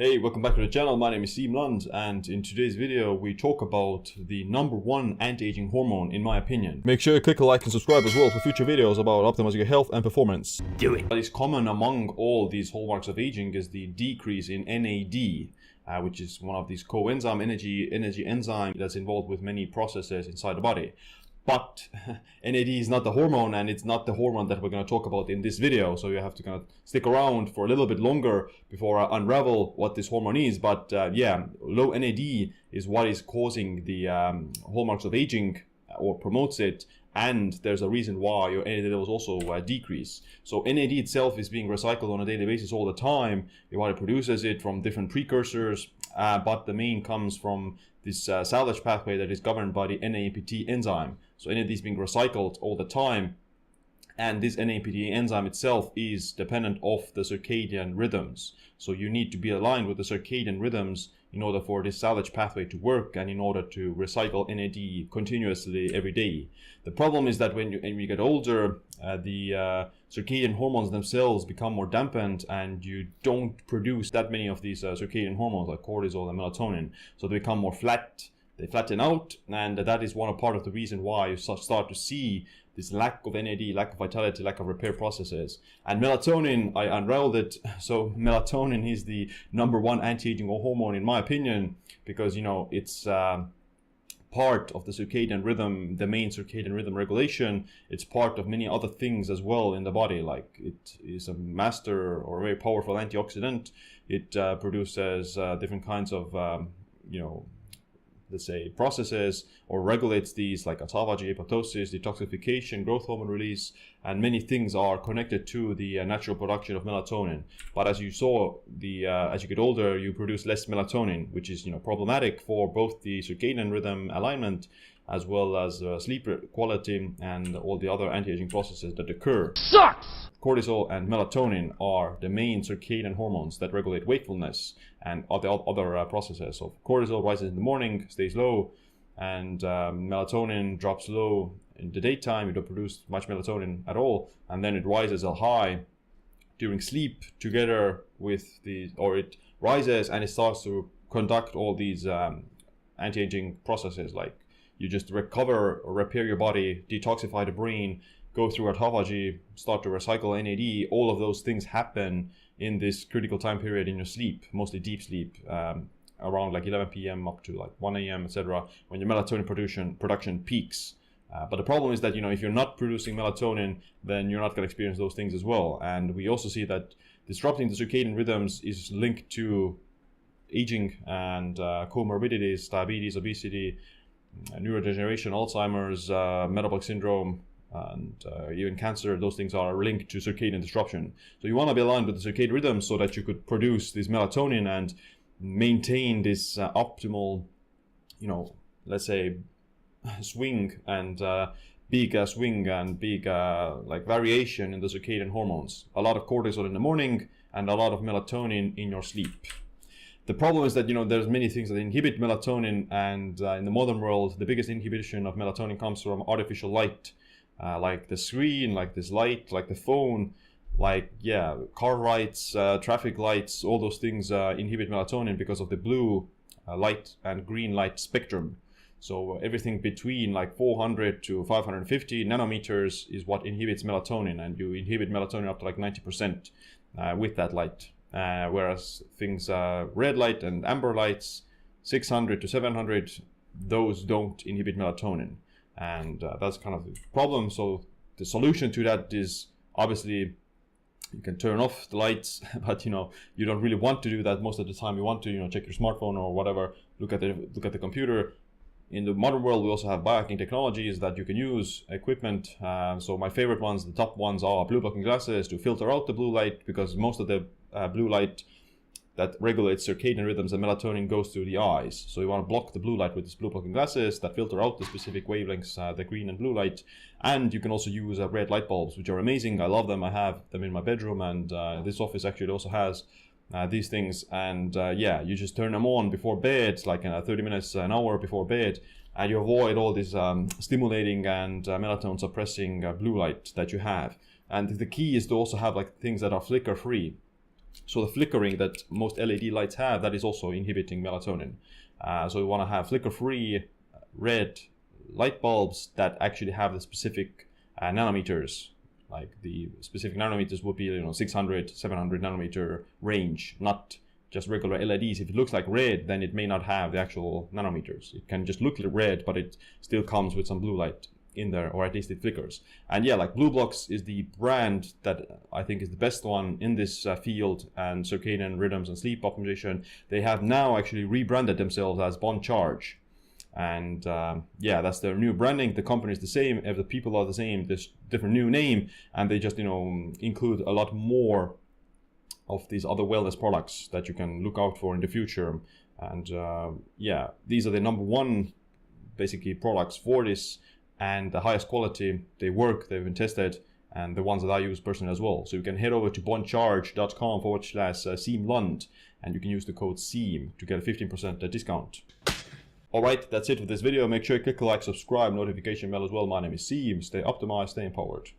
Hey, welcome back to the channel. My name is Siim Lund, and in today's video we talk about the #1 anti-aging hormone in my opinion. Make sure you click a like and subscribe as well for future videos about optimizing your health and performance. Do it. What is common among all these hallmarks of aging is the decrease in NAD, which is one of these coenzyme energy enzyme that's involved with many processes inside the body. But NAD is not the hormone, and it's not the hormone that we're going to talk about in this video, so you have to kind of stick around for a little bit longer before I unravel what this hormone is. But yeah, low NAD is what is causing the hallmarks of aging, or promotes it, and there's a reason why your NAD levels also decrease. So NAD itself is being recycled on a daily basis all the time. Your body produces it from different precursors, but the main comes from this salvage pathway that is governed by the NAPT enzyme. So NAD is being recycled all the time, and this NAPT enzyme itself is dependent of the circadian rhythms. So you need to be aligned with the circadian rhythms in order for this salvage pathway to work and in order to recycle NAD continuously every day. The problem is that when you get older, the circadian hormones themselves become more dampened, and you don't produce that many of these circadian hormones like cortisol and melatonin. So they become more flat, they flatten out, and that is one part of the reason why you start to see this lack of NAD, lack of vitality, lack of repair processes. And melatonin, I unraveled it. So melatonin is the #1 anti-aging hormone in my opinion, because it's part of the circadian rhythm, the main circadian rhythm regulation. It's part of many other things as well in the body, like it is a master or a very powerful antioxidant. It produces different kinds of let's say processes, or regulates these like autophagy, apoptosis, detoxification, growth hormone release, and many things are connected to the natural production of melatonin. But as you saw, as you get older, you produce less melatonin, which is problematic for both the circadian rhythm alignment as well as sleep quality and all the other anti-aging processes that occur. Sucks! Cortisol and melatonin are the main circadian hormones that regulate wakefulness and other processes. So cortisol rises in the morning, stays low, and melatonin drops low in the daytime. You don't produce much melatonin at all, and then it rises high during sleep together with it rises and it starts to conduct all these anti-aging processes, like you just recover or repair your body, detoxify the brain, go through autophagy, start to recycle NAD. All of those things happen in this critical time period in your sleep, mostly deep sleep, around like 11 p.m. up to like 1 a.m., etc., when your melatonin production peaks. But the problem is that if you're not producing melatonin, then you're not going to experience those things as well. And we also see that disrupting the circadian rhythms is linked to aging and comorbidities, diabetes, obesity, neurodegeneration, Alzheimer's, metabolic syndrome, and even cancer. Those things are linked to circadian disruption. So you want to be aligned with the circadian rhythm so that you could produce this melatonin and maintain this optimal, let's say, swing and big like variation in the circadian hormones. A lot of cortisol in the morning and a lot of melatonin in your sleep. The problem is that there's many things that inhibit melatonin, and in the modern world, the biggest inhibition of melatonin comes from artificial light, like the screen, like this light, like the phone, like car lights, traffic lights. All those things inhibit melatonin because of the blue light and green light spectrum. So everything between like 400 to 550 nanometers is what inhibits melatonin, and you inhibit melatonin up to like 90% with that light. Whereas things red light and amber lights, 600 to 700, those don't inhibit melatonin, and that's kind of the problem. So the solution to that is obviously you can turn off the lights, but you don't really want to do that most of the time. You want to check your smartphone or whatever, look at the computer. In the modern world, we also have biohacking technologies that you can use, equipment. So my favorite ones, the top ones, are blue blocking glasses to filter out the blue light, because most of the blue light that regulates circadian rhythms and melatonin goes through the eyes. So you want to block the blue light with these blue blocking glasses that filter out the specific wavelengths, the green and blue light. And you can also use red light bulbs, which are amazing. I love them. I have them in my bedroom, and this office actually also has these things. And you just turn them on before bed, like 30 minutes, an hour before bed, and you avoid all this stimulating and melatonin suppressing blue light that you have. And the key is to also have like things that are flicker free. So the flickering that most LED lights have, that is also inhibiting melatonin. So we want to have flicker-free red light bulbs that actually have the specific nanometers. Like the specific nanometers would be 600, 700 nanometer range, not just regular LEDs. If it looks like red, then it may not have the actual nanometers. It can just look red, but it still comes with some blue light in there, or at least it flickers. And yeah, like BlueBlox is the brand that I think is the best one in this field and circadian rhythms and sleep optimization. They have now actually rebranded themselves as Bond Charge. And yeah, that's their new branding. The company is the same, if the people are the same, this different new name, and they just include a lot more of these other wellness products that you can look out for in the future. And yeah, these are the number one basically products for this, and the highest quality. They work, they've been tested, and the ones that I use personally as well. So you can head over to bondcharge.com/SEAMLund, and you can use the code SEAM to get a 15% discount. Alright, that's it for this video. Make sure you click like, subscribe, notification bell as well. My name is Seam. Stay optimized, stay empowered.